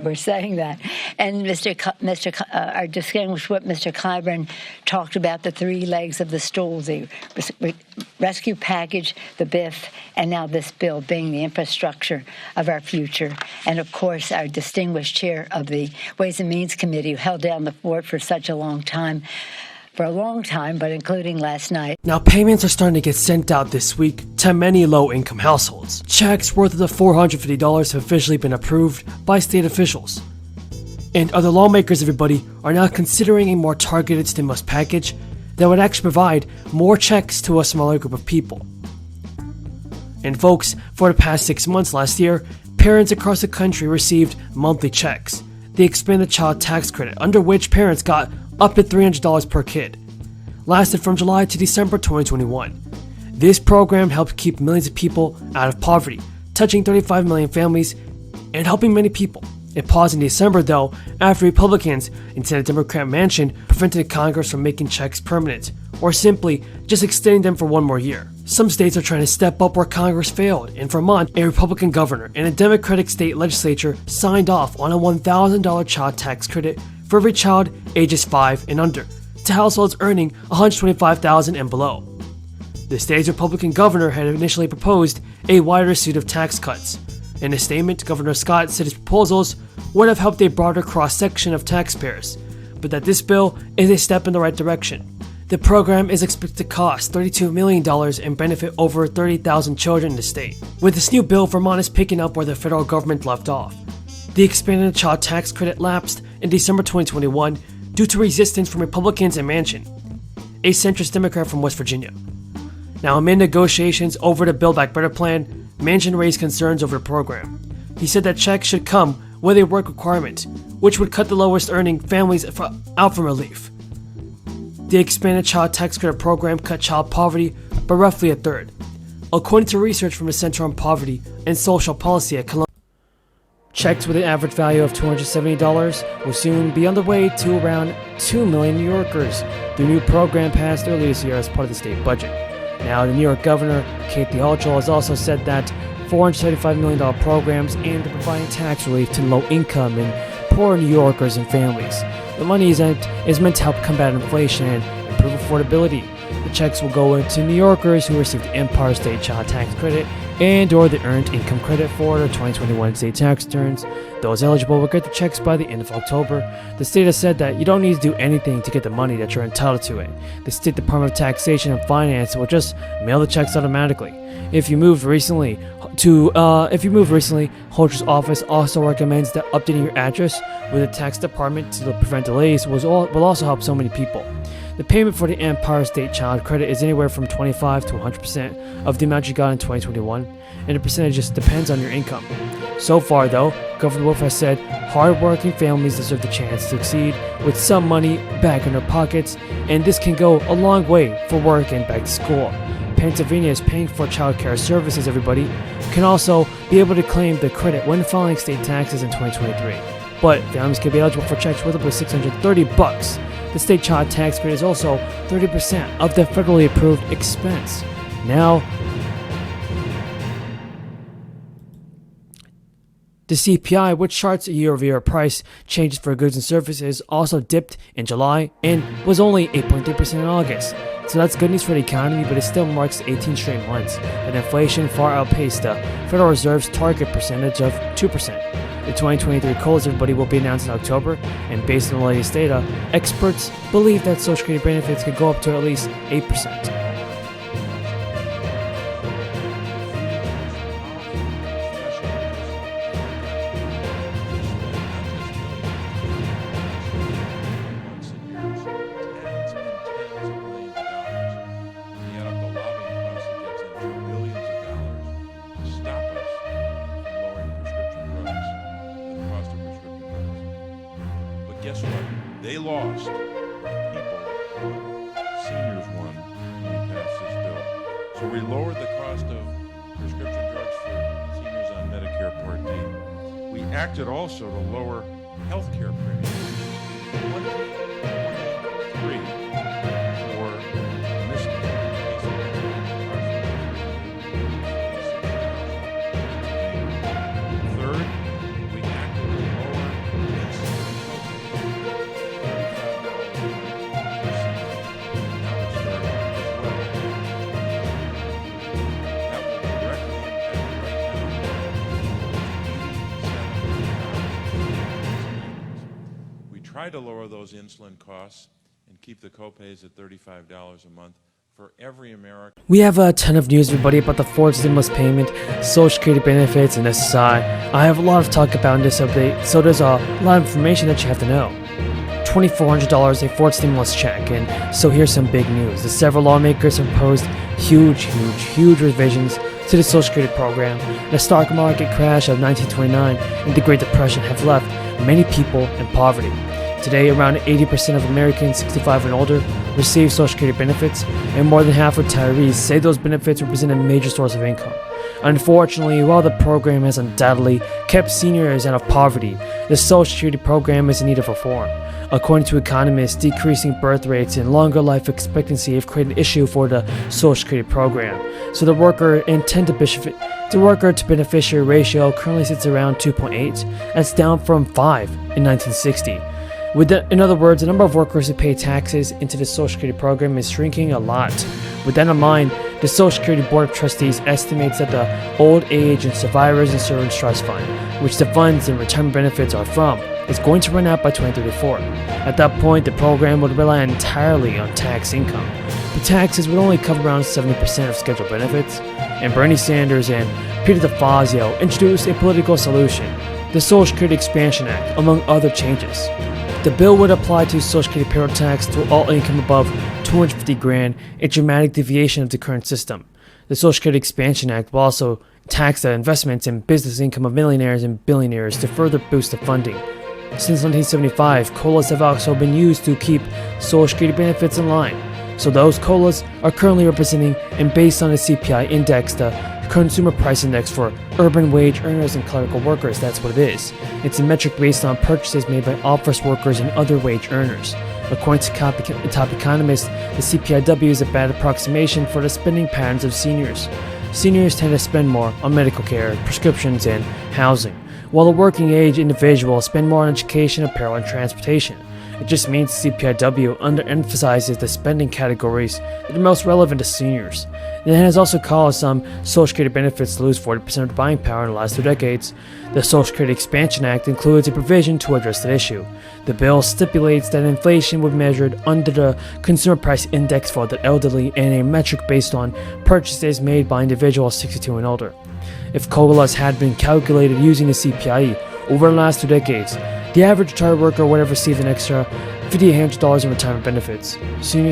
We're saying that. And our distinguished whip, Mr. Clyburn, talked about the three legs of the stool, the rescue package, the BIF, and now this bill being the infrastructure of our future. And, of course, our distinguished chair of the Ways and Means Committee, who held down the fort for such a long time, but including last night. Now, payments are starting to get sent out this week to many low-income households. Checks worth of the $450 have officially been approved by state officials. And other lawmakers, everybody, are now considering a more targeted stimulus package that would actually provide more checks to a smaller group of people. And folks, for the past 6 months last year, parents across the country received monthly checks. They expanded the child tax credit, under which parents got up to $300 per kid. Lasted from July to December 2021. This program helped keep millions of people out of poverty, touching 35 million families and helping many people. It paused in December though, after Republicans in Senate Democrat mansion prevented Congress from making checks permanent, or simply just extending them for one more year. Some states are trying to step up where Congress failed. In Vermont, a Republican governor and a Democratic state legislature signed off on a $1,000 child tax credit for every child ages 5 and under, to households earning $125,000 and below. The state's Republican governor had initially proposed a wider suite of tax cuts. In a statement, Governor Scott said his proposals would have helped a broader cross-section of taxpayers, but that this bill is a step in the right direction. The program is expected to cost $32 million and benefit over 30,000 children in the state. With this new bill, Vermont is picking up where the federal government left off. The expanded child tax credit lapsed in December 2021 due to resistance from Republicans in Manchin, a centrist Democrat from West Virginia. Now, amid negotiations over the Build Back Better plan, Manchin raised concerns over the program. He said that checks should come with a work requirement, which would cut the lowest earning families out from relief. The expanded child tax credit program cut child poverty by roughly a third, according to research from the Center on Poverty and Social Policy at Columbia. Checks with an average value of $270 will soon be on the way to around 2 million New Yorkers. The new program passed earlier this year as part of the state budget. Now, the New York governor, Kathy Hochul, has also said that $475 million programs aimed at providing tax relief to low-income and poor New Yorkers and families. The money is meant to help combat inflation and improve affordability. The checks will go into New Yorkers who received the Empire State Child Tax Credit and or the Earned Income Credit for their 2021 state tax returns. Those eligible will get the checks by the end of October. The state has said that you don't need to do anything to get the money that you're entitled to it. The State Department of Taxation and Finance will just mail the checks automatically. If you moved recently, Hochul's office also recommends that updating your address with the tax department to prevent delays will also help so many people. The payment for the Empire State Child Credit is anywhere from 25 to 100% of the amount you got in 2021, and the percentage just depends on your income. So far, though, Governor Wolf has said hard-working families deserve the chance to succeed with some money back in their pockets, and this can go a long way for work and back to school. Pennsylvania is paying for child care services. Everybody can also be able to claim the credit when filing state taxes in 2023. But families can be eligible for checks worth up to $630. The state child tax credit is also 30% of the federally approved expense. Now, the CPI, which charts year-over-year price changes for goods and services, also dipped in July and was only 8.3% in August. So that's good news for the economy, but it still marks 18 straight months, and inflation far outpaced the Federal Reserve's target percentage of 2%. The 2023 COLAs, everybody, will be announced in October, and based on the latest data, experts believe that Social Security benefits could go up to at least 8%. Guess what? They lost. People won. Seniors won when we passed this bill. So we lowered the cost of prescription drugs for seniors on Medicare Part D. We acted also to lower health care premiums. 23 for missing Third, we acted to lower tried to lower those insulin costs and keep the copays at $35 a month for every American. We have a ton of news, everybody, about the fourth stimulus payment, Social Security benefits, and SSI. I have a lot to talk about in this update, so there's a lot of information that you have to know. $2,400 a fourth stimulus check, and so here's some big news. The several lawmakers have proposed huge revisions to the Social Security program. The stock market crash of 1929 and the Great Depression have left many people in poverty. Today, around 80% of Americans 65 and older receive Social Security benefits, and more than half of retirees say those benefits represent a major source of income. Unfortunately, while the program has undoubtedly kept seniors out of poverty, the Social Security program is in need of reform. According to economists, decreasing birth rates and longer life expectancy have created an issue for the Social Security program. So the worker to beneficiary ratio currently sits around 2.8. That's down from 5 in 1960. In other words, the number of workers who pay taxes into the Social Security program is shrinking a lot. With that in mind, the Social Security Board of Trustees estimates that the Old Age and Survivors Insurance Trust Fund, which the funds and retirement benefits are from, is going to run out by 2034. At that point, the program would rely entirely on tax income. The taxes would only cover around 70% of scheduled benefits, and Bernie Sanders and Peter DeFazio introduced a political solution, the Social Security Expansion Act, among other changes. The bill would apply to Social Security payroll tax to all income above $250,000, a dramatic deviation of the current system. The Social Security Expansion Act will also tax the investments and business income of millionaires and billionaires to further boost the funding. Since 1975, COLAs have also been used to keep Social Security benefits in line. So those COLAs are currently representing, and based on the CPI index, the Consumer Price Index for urban wage earners and clerical workers. That's what it is. It's a metric based on purchases made by office workers and other wage earners. According to top economists, the CPIW is a bad approximation for the spending patterns of seniors. Seniors tend to spend more on medical care, prescriptions, and housing, while the working age individuals spend more on education, apparel, and transportation. It just means CPIW underemphasizes the spending categories that are most relevant to seniors. And it has also caused some Social Security benefits to lose 40% of their buying power in the last 2 decades. The Social Security Expansion Act includes a provision to address that issue. The bill stipulates that inflation would be measured under the Consumer Price Index for the elderly and a metric based on purchases made by individuals 62 and older. If COLAs had been calculated using the CPI over the last 2 decades, the average retired worker would have received an extra $5,800 in retirement benefits. Seniors